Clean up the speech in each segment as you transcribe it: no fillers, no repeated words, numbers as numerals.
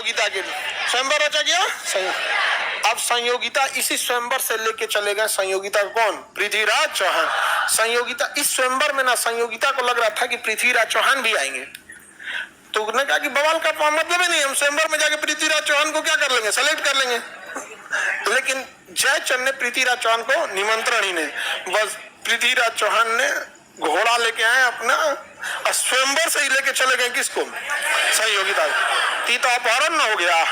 संयोगिता के लिए। स्वयंवर रचा गया। अब संयोगिता इसी स्वयंवर से लेके चले गए। संयोगिता कौन? पृथ्वीराज चौहान। संयोगिता इस स्वयंवर में ना संयोगिता को लग रहा था कि पृथ्वीराज चौहान भी आएंगे, तो उसने कहा कि बवाल का मतलब ही नहीं, हम स्वयंवर में जाके पृथ्वीराज चौहान को क्या कर लेंगे, सेलेक्ट कर लेंगे। लेकिन जयचंद ने पृथ्वीराज चौहान को निमंत्रण ही नहीं, बस पृथ्वीराज चौहान ने घोड़ा लेके आए अपना, स्वयंवर से ही लेके चले गए किसको? संयोगिता। तो अपहरण ना हो गया।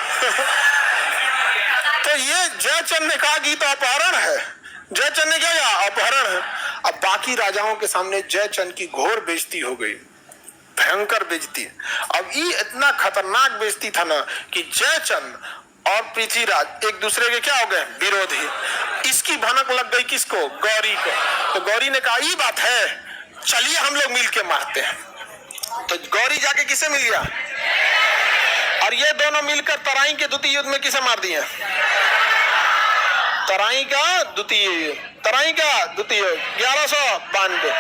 तो ये जयचंद ने कहा कि तो अपहरण है। जयचंद ने क्या कहा? अपहरण है। अब बाकी राजाओं के सामने जयचंद की घोर बेइज्जती हो गई, भयंकर बेइज्जती। अब ये इतना खतरनाक बेइज्जती था ना कि जयचंद और पृथ्वीराज एक दूसरे के क्या हो गए? विरोधी। इसकी भनक लग गई किसको? गौरी को। तो गौरी ने कहा ये बात है, चलिए हम लोग मिलके मारते हैं। तो गौरी जाके किसे मिल गया? और ये दोनों मिलकर तराई के द्वितीय युद्ध में किसे मार दिए? तराई का द्वितीय युद्ध। तराई का द्वितीय 1192।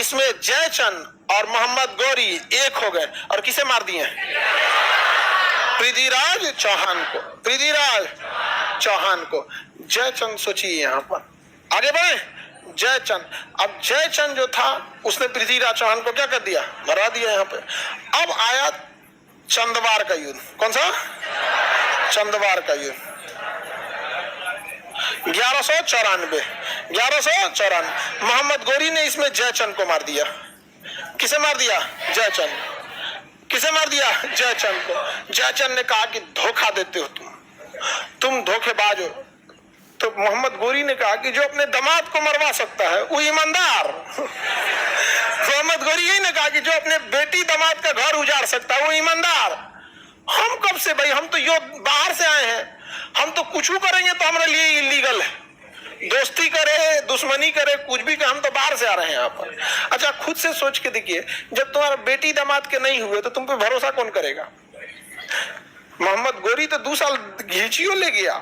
इसमें जयचंद और मोहम्मद गौरी एक हो गए और किसे मार दिए? पृथ्वीराज चौहान को। पृथ्वीराज चौहान को। जयचंद सोचिए यहां पर आगे बढ़े। जयचंद, अब जयचंद जो था उसने पृथ्वीराज चौहान को क्या कर दिया? मरा दिया यहां पे। अब आया चंदवार का युद्ध। कौन सा? चंदवार का युद्ध 1194। 1194 मोहम्मद गौरी ने इसमें जयचंद को मार दिया। किसे मार दिया? जयचंद। किसे मार दिया? जयचंद को। जयचंद ने कहा कि धोखा देते हो तुम धोखेबाज हो। तो मोहम्मद गौरी ने कहा कि जो अपने दामाद को मरवा सकता है वो ईमानदार। मोहम्मद गौरी यही ने कहा कि जो अपने बेटी दामाद का घर उजाड़ सकता है वो ईमानदार। हम कब से भाई, हम तो यो बाहर से आए हैं, हम तो कुछ भी करेंगे तो हमारे लिए इलीगल है। दोस्ती करे, दुश्मनी करे, कुछ भी करे, हम तो बाहर से आ रहे हैं यहाँ पर। अच्छा खुद से सोच के देखिए, जब तुम्हारा बेटी दामाद के नहीं हुए तो तुम पे भरोसा कौन करेगा? मोहम्मद गौरी तो 2 साल घींचियो ले गया,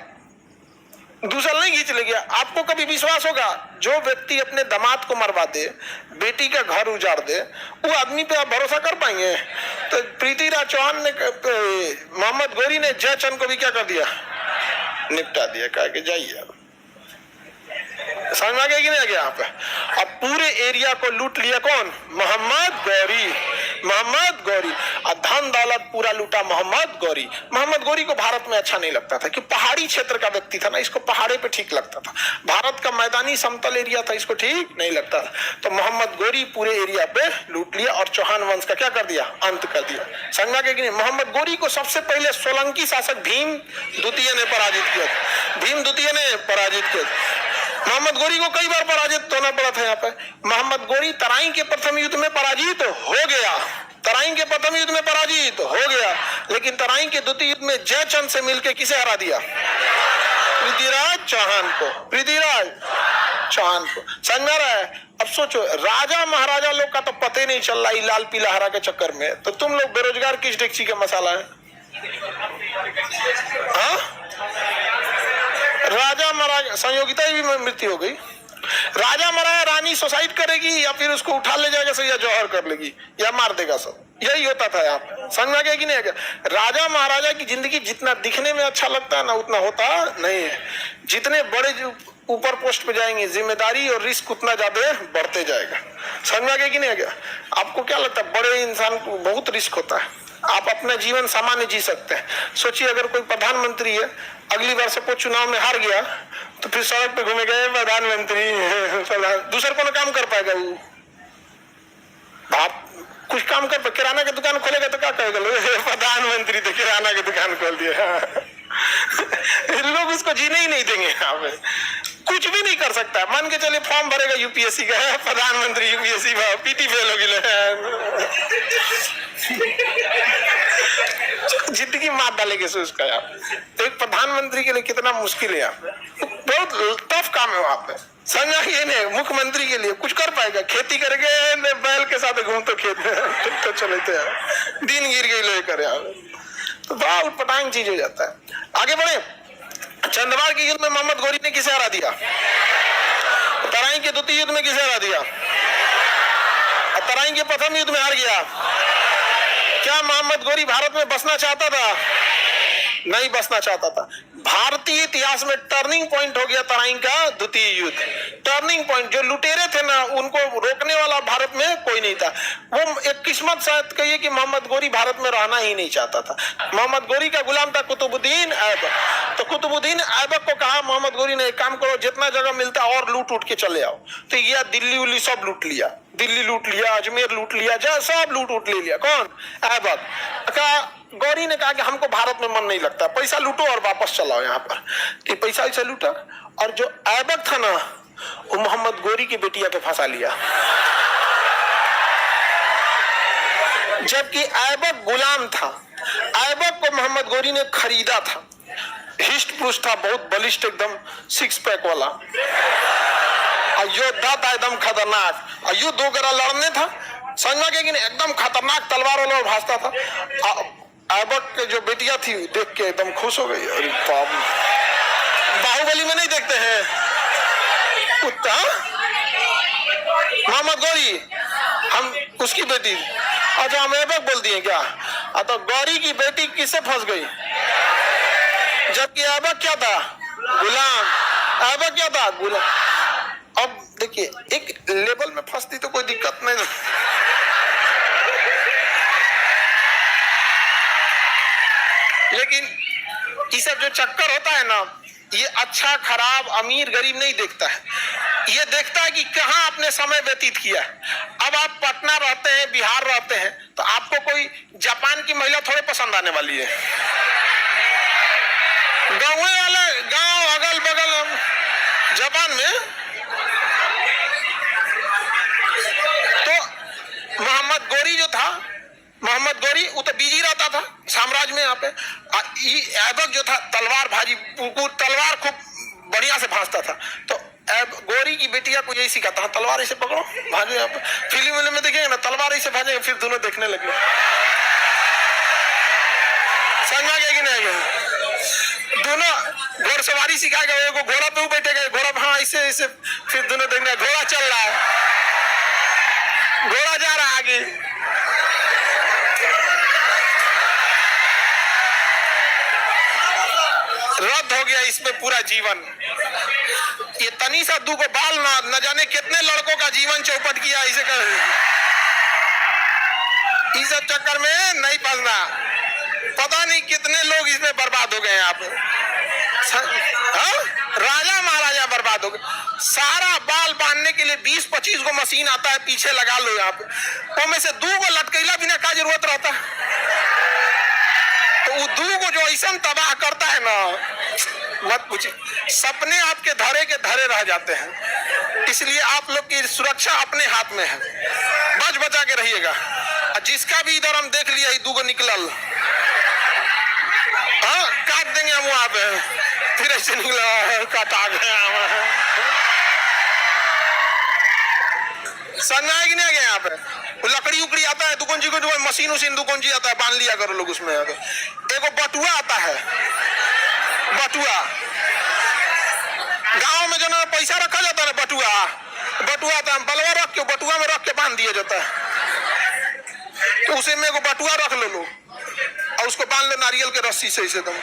2 साल नहीं घींच ले गया। आपको कभी विश्वास होगा जो व्यक्ति अपने दामाद को मरवा दे, बेटी का घर उजाड़ दे, वो आदमी पे आप भरोसा कर पाएंगे? तो पृथ्वीराज चौहान ने, मोहम्मद गौरी ने जयचंद को भी क्या कर दिया? निपटा दिया। कहा कि जाइए। समझ में आ गया कि नहीं आ गया? यहाँ पे अब पूरे एरिया को लूट लिया कौन? मोहम्मद गौरी। मोहम्मद गौरी और धन दौलत पूरा लूटा मोहम्मद गौरी। मोहम्मद गौरी को भारत में अच्छा नहीं लगता था कि पहाड़ी क्षेत्र का व्यक्ति था ना, इसको पहाड़े पे ठीक लगता था। भारत का मैदानी समतल एरिया था, इसको ठीक नहीं लगता था। तो मोहम्मद गौरी पूरे एरिया पे लूट लिया और चौहान वंश का क्या कर दिया? अंत कर दिया। समझ में कि नहीं? मोहम्मद गौरी को सबसे पहले सोलंकी शासक भीम द्वितीय ने पराजित किया था। भीम द्वितीय ने पराजित किया। मोहम्मद गौरी को कई बार पराजित होना पड़ा था। यहाँ पे मोहम्मद गौरी तराई के प्रथम युद्ध में पराजित हो गया। तराई के प्रथम युद्ध में पराजित हो गया, लेकिन तराई के द्वितीय युद्ध में जयचंद से मिलकर किसे हरा दिया? पृथ्वीराज चौहान को। पृथ्वीराज चौहान को। समझ में आ रहा है? अब सोचो, राजा महाराजा लोग का तो पता ही नहीं चल रहा है लाल पीला हरा के चक्कर में, तो तुम लोग बेरोजगार किस डेक्ची का मसाला है? हाँ? राजा महाराजा संयोगिता भी मृत्यु हो गई। राजा महाराजा रानी सुसाइड करेगी या फिर उसको उठा ले जाएगा सब, या जौहर कर लेगी या मार देगा सब। यही होता था यहाँ पे। समझ में कि नहीं? राजा महाराजा की जिंदगी जितना दिखने में अच्छा लगता है ना, उतना होता नहीं है। जितने बड़े ऊपर पोस्ट पे जाएंगे, जिम्मेदारी और रिस्क उतना ज्यादा बढ़ते जाएगा। समझ में कि नहीं? आपको क्या लगता है? बड़े इंसान को बहुत रिस्क होता है। आप अपना जीवन सामान्य जी सकते हैं। सोचिए अगर कोई प्रधानमंत्री है, अगली बार सपोज चुनाव में हार गया, तो फिर सड़क पे घूमे गए प्रधानमंत्री, दूसरा कौन काम कर पाएगा? वो आप कुछ काम कर, किराना की दुकान खोलेगा तो क्या कहेगा? प्रधानमंत्री थे, किराना की दुकान खोल दिया। लोग उसको जीने ही नहीं देंगे। यहाँ पे कुछ भी नहीं कर सकता। मान के चले फॉर्म भरेगा यूपीएससी का, प्रधानमंत्री यूपीएससी पीटी फेल हो गए, जिंदगी मार डालेगी उसका। यार तो एक प्रधानमंत्री के लिए कितना मुश्किल है यार, बहुत टफ काम है वहां पे। समझा? ये नहीं मुख्यमंत्री के लिए कुछ कर पाएगा? खेती करेंगे बैल के साथ घूम तो खेत में तो चले थे यार, दिन गिर गई लेकर यार, तो बड़ा उटपटांग चीज हो जाता है। आगे बढ़े। चंदवार के युद्ध में मोहम्मद गौरी ने किसे हरा दिया? तराई के द्वितीय युद्ध में किसे हरा दिया? तराई के प्रथम युद्ध में हार गया। क्या मोहम्मद गौरी भारत में बसना चाहता था? नहीं बसना चाहता था। भारतीय इतिहास में टर्निंग पॉइंट हो गया तराइन का द्वितीय युद्ध। टर्निंग पॉइंट, जो लुटेरे थे ना, उनको रोकने वाला भारत में कोई नहीं था। वो एक किस्मत शायद कहिए कि मोहम्मद गोरी भारत में रहना ही नहीं चाहता था। मोहम्मद गोरी का गुलाम था कुतुबुद्दीन ऐबक। तो कुतुबुद्दीन ऐबक को कहा मोहम्मद गोरी ने, एक काम करो, जितना जगह मिलता और लूट उठ के चले आओ। तो यह दिल्ली उल्ली सब लूट लिया, दिल्ली लूट लिया, अजमेर लूट लिया, जहाँ सब लूट उठ ले लिया। कौन? ऐबक। गौरी ने कहा कि हमको भारत में मन नहीं लगता, पैसा लूटो और वापस चलाओ यहाँ पर। तो पैसा ऐसा लूटा, और जो ऐबक था ना, वो मोहम्मद गोरी की बेटिया को फंसा लिया। जबकि ऐबक गुलाम था। ऐबक को मोहम्मद गोरी ने खरीदा था। हिस्ट पुरुष था, बहुत बलिष्ठ, एकदम सिक्स पैक वाला, योद्धा था, एकदम खतरनाक। युद्ध वगैरह लड़ने था, समझ के एकदम खतरनाक तलवार वाला भाजता था। ऐबक के जो बेटिया थी देख के एकदम खुश हो गई। अरे बाहुबली में नहीं देखते हैं कुत्ता, मोहम्मद गोरी, हम उसकी बेटी। अच्छा, हम ऐबक बोल दिए क्या? तो गौरी की बेटी किससे फंस गई? जबकि ऐबक क्या था? गुलाम। ऐबक क्या था? गुलाम। अब देखिए, एक लेवल में फंसती तो कोई दिक्कत नहीं। लेकिन ये सब जो चक्कर होता है ना, ये अच्छा खराब अमीर गरीब नहीं देखता है, ये देखता है कि कहाँ आपने समय व्यतीत किया। अब आप पटना रहते हैं, बिहार रहते हैं, तो आपको कोई जापान की महिला थोड़े पसंद आने वाली है। गाँव वाले, गांव अगल बगल जापान में, तो मोहम्मद गोरी जो था, मोहम्मद गोरी वो तो बिजी रहता था साम्राज्य में यहाँ पे। ऐबक जो था तलवार भाजी, तलवार खूब बढ़िया से भाजता था। तो गोरी की बेटिया को यही सिखाता था, तलवार ऐसे पकड़ो, भाजो। यहाँ पे फिल्म में देखेंगे ना, तलवार ऐसे भाजेंगे, फिर दोनों देखने लगे। समझ आ गया कि नहीं? दोनों घोड़सवारी सिखाएगा, एगो घोड़ा पे बैठेगा, घोड़ा हाँ ऐसे ऐसे, फिर दोनों देखने, घोड़ा चल रहा है, घोड़ा जा रहा है आगे। रद्द हो गया इसमें पूरा जीवन। ये तनी सा दू को बाल ना, न जाने कितने लड़कों का जीवन चौपट किया इसे कर। इस सब चक्कर में नहीं फंसना, पता नहीं कितने लोग इसमें बर्बाद हो गए। आप राजा महाराजा बर्बाद हो गए। सारा बाल बांधने के लिए 20-25 को मशीन आता है, पीछे लगा लो यहाँ पे, तो में से 2 को लटकेला बिना का जरूरत रहता है। तो वो 2 को जो ऐसा तबाह करता है ना, मत पूछिए, सपने आपके धरे के धरे रह जाते हैं। इसलिए आप लोग की सुरक्षा अपने हाथ में है, बच बचा के रहिएगा। जिसका भी इधर हम देख लिया 2 को निकलल, हाँ काट देंगे हम वहां पे, फिर ऐसे निकला काटा गया। समझ कि नहीं गया? यहाँ पे लकड़ी उकड़ी आता है, दुकान जी को मशीन उशीन दुकान जी आता है, बांध लिया करो लोग उसमें। एगो बटुआ आता है, बटुआ गांव में जो ना पैसा रखा जाता है ना, बटुआ, बटुआ आता है, बलवा रख के बटुआ में रख के बांध दिया जाता है। तो उसे में एगो बटुआ रख लो और उसको बांध लो नारियल के रस्सी से, इसे एकदम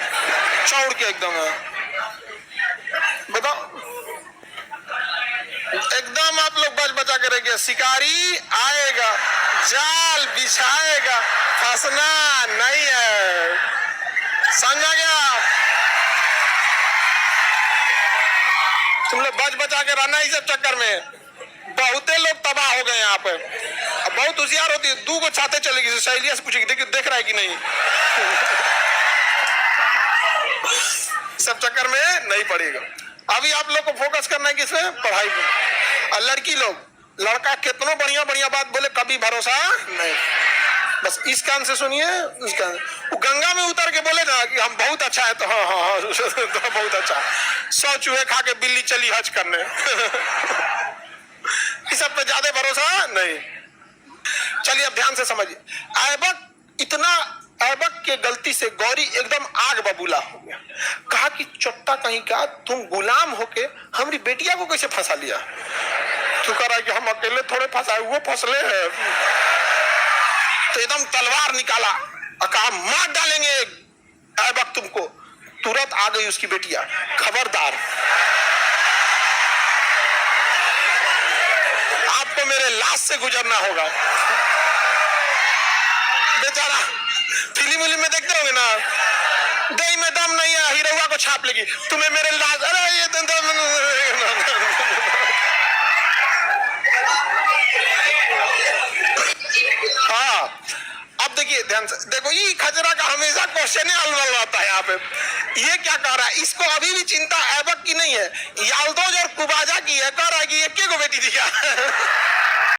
चौड़ के एकदम। बताओ, एकदम आप लोग बच बचा के रहिए। शिकारी आएगा, जाल बिछाएगा, फंसना नहीं है। समझा गया? तुम लोग बच बचा के रहना इस चक्कर में। बहुते लोग तबाह हो गए यहाँ पे। अब बहुत होशियार होती है, 2 को छाते चलेगी, सहेलिया से पूछेगी देख रहा है कि नहीं। सब चक्कर में नहीं पड़ेगा। अभी आप लोग को फोकस करना है किसमें? पढ़ाई पे। और लड़की लोग, लड़का कितना बढ़िया बढ़िया बात बोले, कभी भरोसा नहीं। बस इस कान से सुनिए, उस कान। वो गंगा में उतर के बोले ना कि हम बहुत अच्छा है, तो हाँ हाँ हाँ तो बहुत अच्छा। 100 चूहे खा के बिल्ली चली हज करने। इस सब पे ज्यादा भरोसा नहीं। चलिए अब ध्यान से समझिए। ऐबक के गलती से गौरी एकदम आग बबूला हो गया। कहा कि चट्टा कहीं का, तुम गुलाम होके हमारी बेटिया को कैसे फंसा लिया? तू कह रहा है कि हम अकेले थोड़े फंसाए, वो फंसले हैं। तो एकदम तलवार निकाला और कहा मार डालेंगे ऐबक तुमको। तुरंत आ गई उसकी बेटियां, खबरदार आपको मेरे लाश से गुजरना होगा। बेचारा फिल्म में देखते होंगे ना, दही में दम नहीं है, हीरोआ को छाप लेगी, तुम्हें मेरे लाश, अरे ये हाँ। अब देखिए ध्यान से देखो, ये खजरा का हमेशा क्वेश्चन अलवल रहता है यहाँ पे। ये क्या कह रहा है, इसको अभी भी चिंता ऐबक की नहीं है, याल्दोज और कुबाजा की है। कह रहा है कि ये को बेटी दिखा